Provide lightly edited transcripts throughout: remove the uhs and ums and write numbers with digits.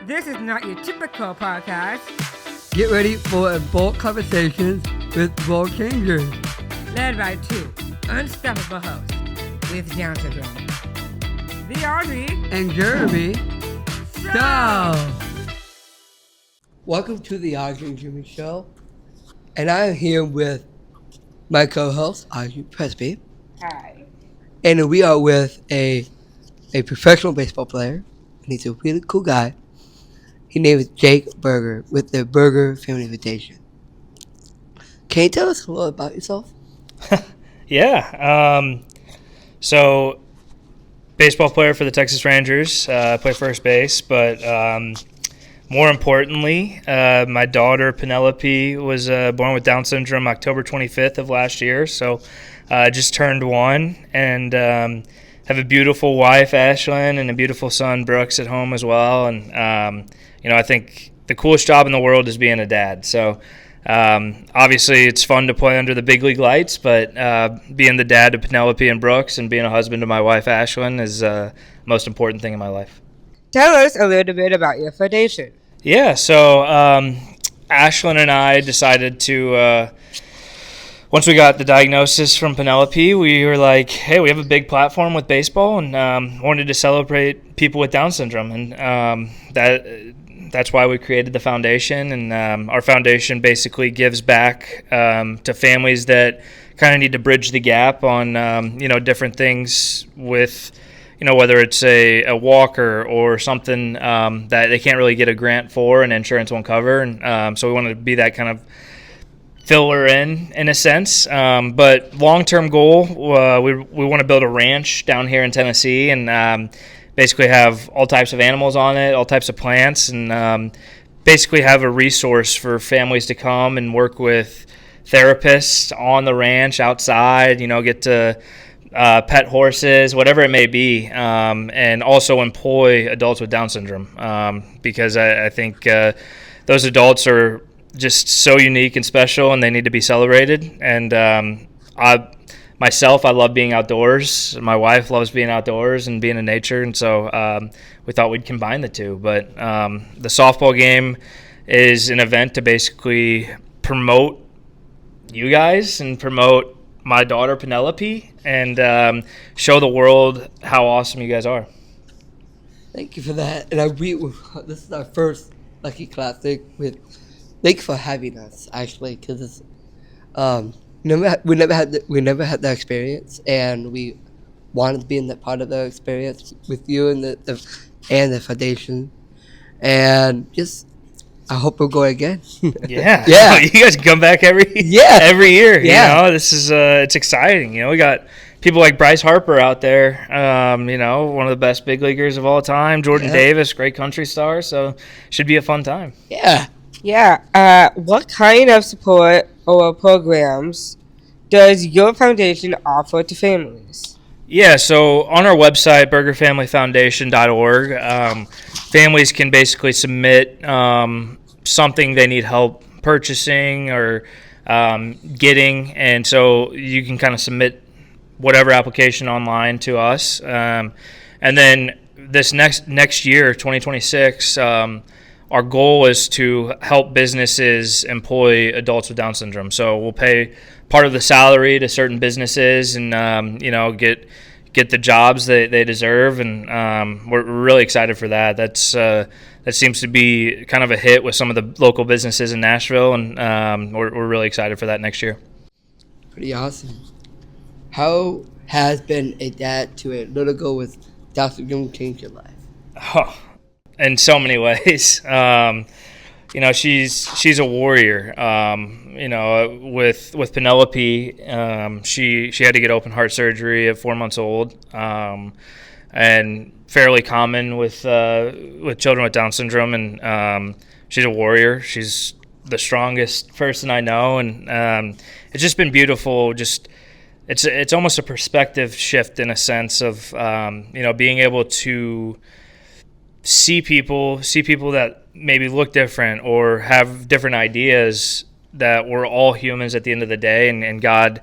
This is not your typical podcast. Get ready for adult conversations with bold changers. Led by two unstoppable hosts with Down syndrome. The Audrey And Jeremy. So. Welcome to the Audrey and Jeremy Show. And I am here with my co-host, Audrey Presby. Hi. And we are with a professional baseball player. And he's a really cool guy. His name is Jake Berger with the Berger Family Foundation. Can you tell us a little about yourself? Yeah. So, baseball player for the Texas Rangers. Play first base, but more importantly, my daughter Penelope was born with Down syndrome October 25th of last year. So, just turned 1, and have a beautiful wife Ashlyn and a beautiful son Brooks at home as well. And I think the coolest job in the world is being a dad. So. Obviously, it's fun to play under the big league lights, but being the dad to Penelope and Brooks and being a husband to my wife, Ashlyn, is the most important thing in my life. Tell us a little bit about your foundation. Yeah, so Ashlyn and I decided to, once we got the diagnosis from Penelope, we were like, hey, we have a big platform with baseball and wanted to celebrate people with Down syndrome. And that's why we created the foundation, and our foundation basically gives back to families that kind of need to bridge the gap on different things with whether it's a walker or something that they can't really get a grant for and insurance won't cover, and so we want to be that kind of filler in a sense, but long-term goal, we want to build a ranch down here in Tennessee and basically have all types of animals on it, all types of plants, and basically have a resource for families to come and work with therapists on the ranch, outside, get to pet horses, whatever it may be, and also employ adults with Down syndrome, because I think those adults are just so unique and special, and they need to be celebrated. And I love being outdoors. My wife loves being outdoors and being in nature, and so we thought we'd combine the two. But the softball game is an event to basically promote you guys and promote my daughter Penelope and show the world how awesome you guys are. Thank you for that. And this is our first Lucky Classic. Thanks for having us, actually, because it's we never had that experience, and we wanted to be in that part of the experience with you and the foundation, and just I hope we'll go again. Yeah. You guys can come back every year. Yeah. This is it's exciting. We got people like Bryce Harper out there. One of the best big leaguers of all time. Jordan Davis, great country star. So should be a fun time. Yeah. Yeah. What kind of support or programs does your foundation offer to families? Yeah, so on our website, burgerfamilyfoundation.org, families can basically submit something they need help purchasing or getting, and so you can kind of submit whatever application online to us. And then this next year, 2026, our goal is to help businesses employ adults with Down syndrome. So we'll pay part of the salary to certain businesses and, get the jobs they deserve. And we're really excited for that. That seems to be kind of a hit with some of the local businesses in Nashville. And we're really excited for that next year. Pretty awesome. How has being a dad to a little girl with Down syndrome changed your life? Oh, in so many ways. She's a warrior. With Penelope, she had to get open heart surgery at 4 months old, and fairly common with children with Down syndrome. And she's a warrior. She's the strongest person I know, and it's just been beautiful. It's almost a perspective shift in a sense of being able to see people that maybe look different or have different ideas, that we're all humans at the end of the day, and God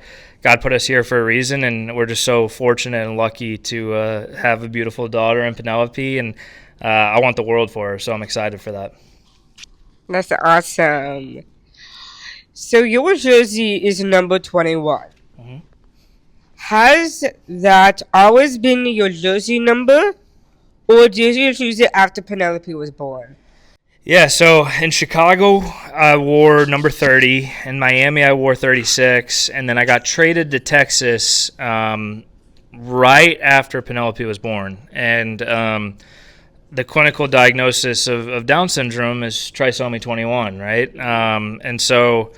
put us here for a reason, and we're just so fortunate and lucky to have a beautiful daughter in Penelope, and I want the world for her, so I'm excited for that. That's awesome. So your jersey is number 21. Mhm. Has that always been your jersey number, or did you choose it after Penelope was born? Yeah, so in Chicago, I wore number 30. In Miami, I wore 36. And then I got traded to Texas right after Penelope was born. And the clinical diagnosis of Down syndrome is trisomy 21, right? And so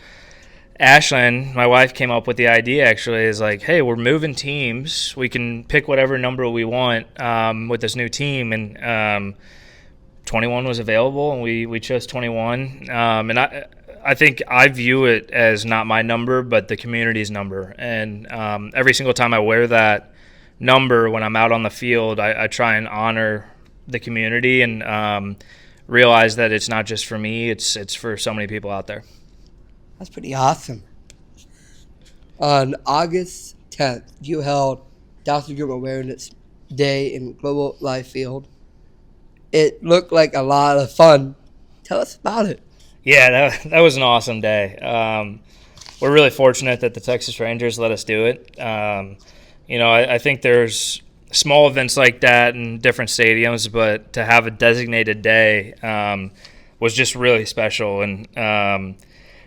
Ashlyn, my wife, came up with the idea actually is like, hey, we're moving teams. We can pick whatever number we want with this new team. And 21 was available, and we chose 21. And I think I view it as not my number, but the community's number. And every single time I wear that number when I'm out on the field, I try and honor the community and realize that it's not just for me, it's for so many people out there. That's pretty awesome. On August 10th, you held Down Syndrome Awareness Day in Global Life Field. It looked like a lot of fun. Tell us about it. Yeah, that was an awesome day. We're really fortunate that the Texas Rangers let us do it. I think there's small events like that in different stadiums, but to have a designated day was just really special. And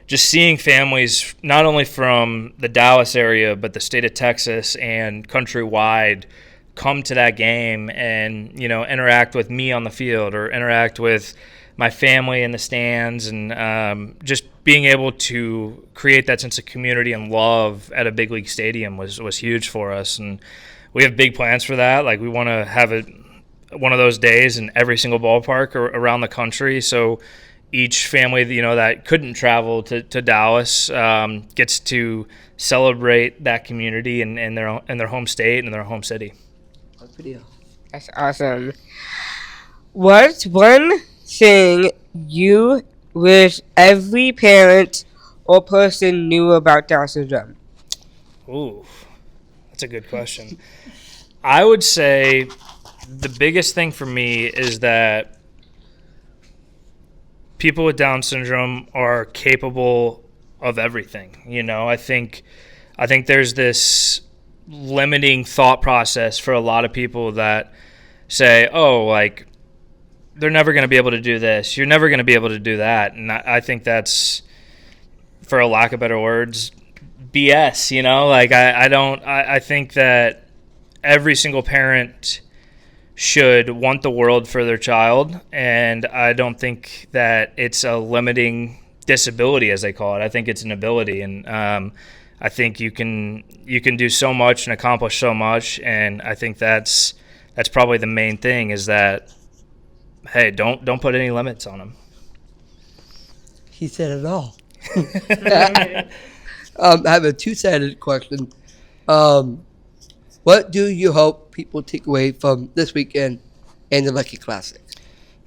just seeing families not only from the Dallas area, but the state of Texas and countrywide come to that game and, interact with me on the field or interact with my family in the stands, and just being able to create that sense of community and love at a big league stadium was huge for us. And we have big plans for that. Like, we want to have one of those days in every single ballpark around the country. So each family, that couldn't travel to Dallas gets to celebrate that community in their home state and their home city. That's pretty awesome. That's awesome. What's one thing you wish every parent or person knew about Down syndrome? Ooh, that's a good question. I would say the biggest thing for me is that people with Down syndrome are capable of everything. I think there's this limiting thought process for a lot of people that say, oh, like, they're never going to be able to do this. You're never going to be able to do that. And I think that's, for a lack of better words, BS, Like, I think that every single parent should want the world for their child, and I don't think that it's a limiting disability, as they call it. I think it's an ability, and I think you can do so much and accomplish so much, and I think that's probably the main thing is that, hey, don't put any limits on them. He said it all. I have a two-sided question. What do you hope people take away from this weekend and the Lucky Classic?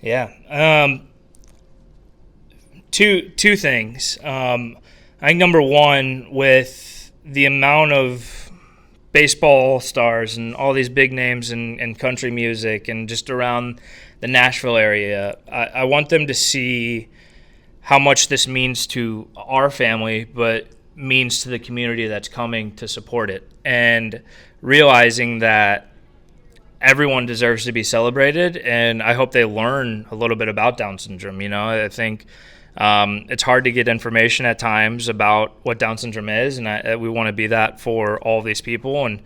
Yeah. Two things. I think number one, with the amount of baseball stars and all these big names in country music and just around the Nashville area, I want them to see how much this means to our family, but means to the community that's coming to support it, and realizing that everyone deserves to be celebrated. And I hope they learn a little bit about Down syndrome. I think it's hard to get information at times about what Down syndrome is, and we want to be that for all these people, and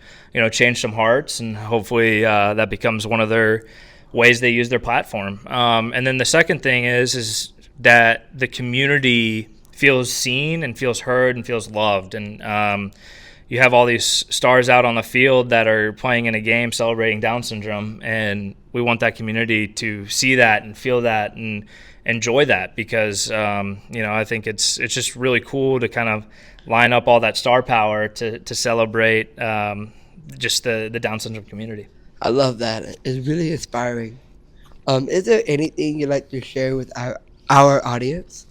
change some hearts, and hopefully that becomes one of their ways they use their platform. And then the second thing is that the community feels seen and feels heard and feels loved. And you have all these stars out on the field that are playing in a game celebrating Down syndrome, and we want that community to see that and feel that and enjoy that, because I think it's just really cool to kind of line up all that star power to celebrate just the Down syndrome community. I love that. It's really inspiring. Is there anything you'd like to share with our audience?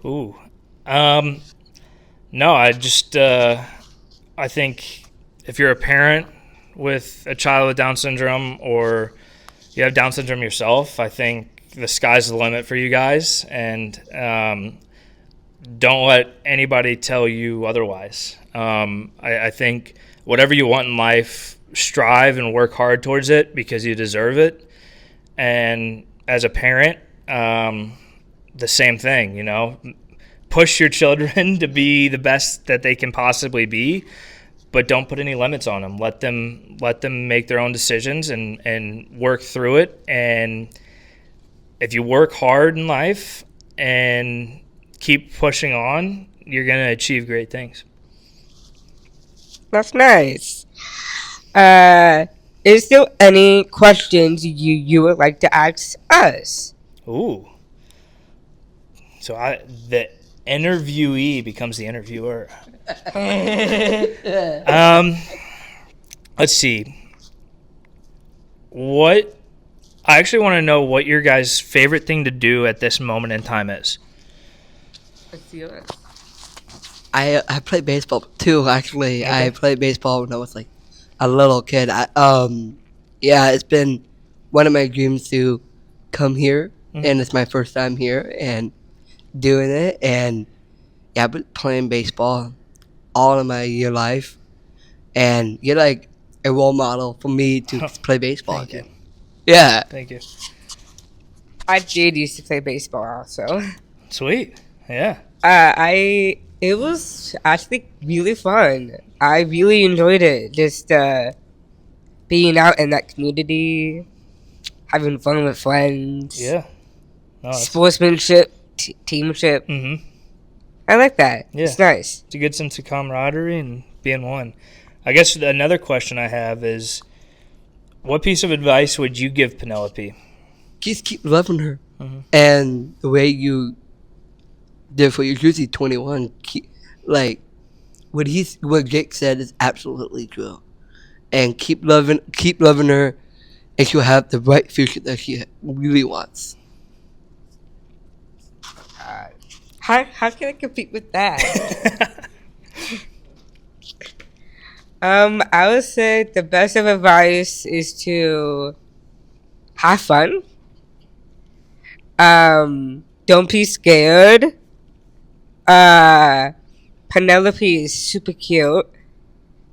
Ooh. No, I think if you're a parent with a child with Down syndrome, or you have Down syndrome yourself, I think the sky's the limit for you guys, and don't let anybody tell you otherwise. I think whatever you want in life, strive and work hard towards it because you deserve it. And as a parent, the same thing, you know, push your children to be the best that they can possibly be, but don't put any limits on them. Let them make their own decisions and work through it. And if you work hard in life and keep pushing on, you're going to achieve great things. That's nice. Is there any questions you would like to ask us? Ooh. So the interviewee becomes the interviewer. Let's see. I actually want to know what your guys' favorite thing to do at this moment in time is. What's yours? I played baseball too. Actually, Okay. I played baseball when I was like a little kid. Yeah, it's been one of my dreams to come here, and it's my first time here and doing it. And yeah, I've been playing baseball all of my year life, and you're like a role model for me to play baseball Thank again. you. Yeah, Thank you. I did used to play baseball also. Sweet. Yeah. It was actually really fun. I really enjoyed it. Just being out in that community, having fun with friends, Yeah. No, sportsmanship, teamship. Mm-hmm. I like that. Yeah. It's nice. It's a good sense of camaraderie and being one. I guess another question I have is, what piece of advice would you give Penelope? just keep loving her, Mhm. and the way you did for you're usually 21. Like what Jake said is absolutely true, and keep loving her, and she'll have the bright future that she really wants. How can I compete with that? I would say the best of advice is to have fun. Don't be scared. Penelope is super cute,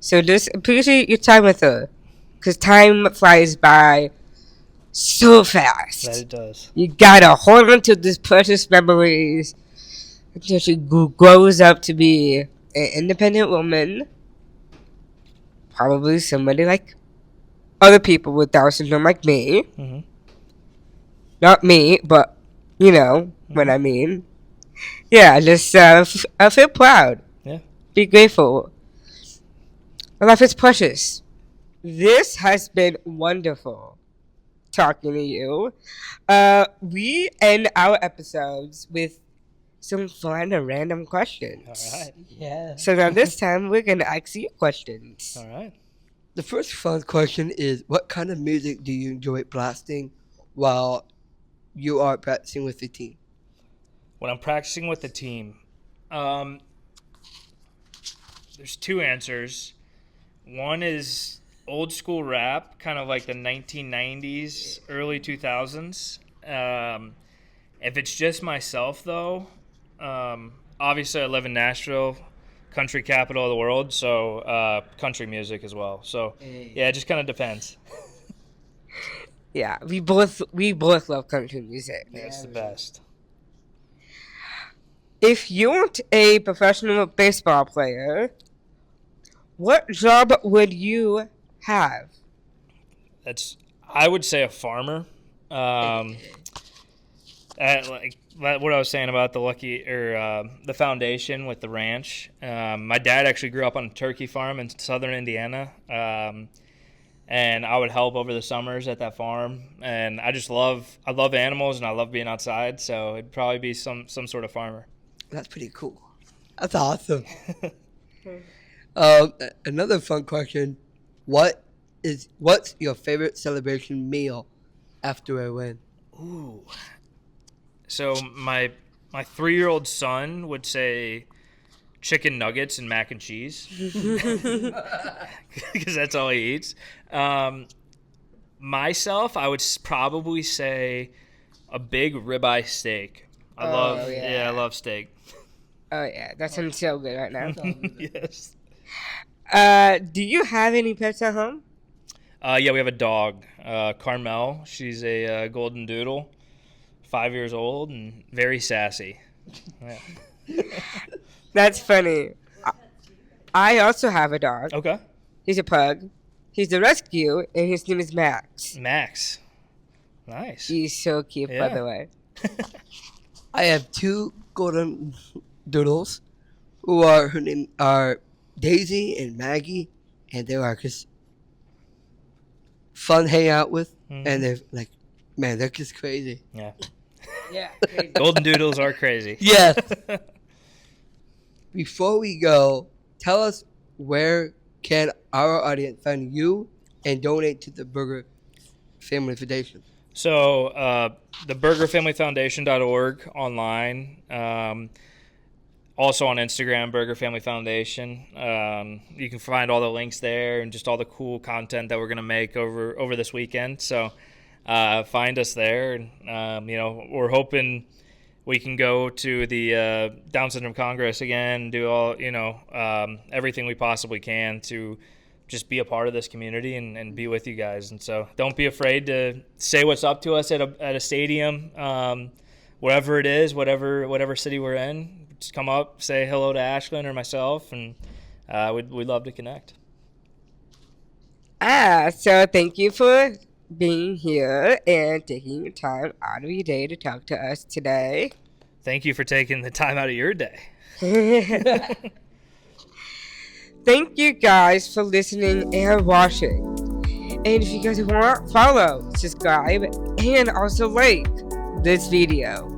so just appreciate your time with her, cause time flies by so fast. That it does. You gotta hold on to these precious memories until she grows up to be an independent woman. Probably somebody like other people with Down syndrome like me. Mm-hmm. Not me, but you know what I mean. Yeah, just I feel proud. Yeah. Be grateful. Life is precious. This has been wonderful talking to you. We end our episodes with some fun and random questions. All right. Yeah. So now this time we're gonna ask you questions. All right. The first fun question is, what kind of music do you enjoy blasting while you are practicing with the team? When I'm practicing with the team, there's two answers. One is old school rap, kind of like the 1990s, early 2000s. If it's just myself, though, obviously I live in Nashville, country capital of the world, so country music as well. So yeah, it just kind of depends. Yeah, we both love country music. Yeah, it's the best. If you weren't a professional baseball player, what job would you have? I would say a farmer. Like what I was saying about the foundation with the ranch. My dad actually grew up on a turkey farm in southern Indiana, and I would help over the summers at that farm. And I love animals and I love being outside, so it'd probably be some sort of farmer. That's pretty cool. That's awesome. Another fun question: what's your favorite celebration meal after a win? Ooh. So my 3-year-old son would say chicken nuggets and mac and cheese because that's all he eats. Myself, I would probably say a big ribeye steak. I love steak. Oh yeah, that sounds so good right now. Yes. Do you have any pets at home? Yeah, we have a dog, Carmel. She's a golden doodle, 5 years old, and very sassy. Yeah. That's funny. I also have a dog. Okay. He's a pug. He's a rescue, and his name is Max. Max. Nice. He's so cute, by Yeah. the way. I have two golden doodles, her name are Daisy and Maggie, and they are just fun to hang out with, and they're like, man, they're just crazy. Yeah. Yeah. Golden doodles are crazy. Yes. Before we go, tell us where can our audience find you and donate to the Burger Family Foundation. So the burgerfamilyfoundation.org online. Also on Instagram, Burger Family Foundation. You can find all the links there and just all the cool content that we're going to make over this weekend. So find us there. And, we're hoping we can go to the Down Syndrome Congress again, do all, everything we possibly can to just be a part of this community and be with you guys. And so don't be afraid to say what's up to us at a stadium, wherever it is, whatever city we're in. Just come up, say hello to Ashlyn or myself, and we'd love to connect. So thank you for being here and taking your time out of your day to talk to us today. Thank you for taking the time out of your day. Thank you guys for listening and watching. And if you guys want, follow, subscribe, and also like this video.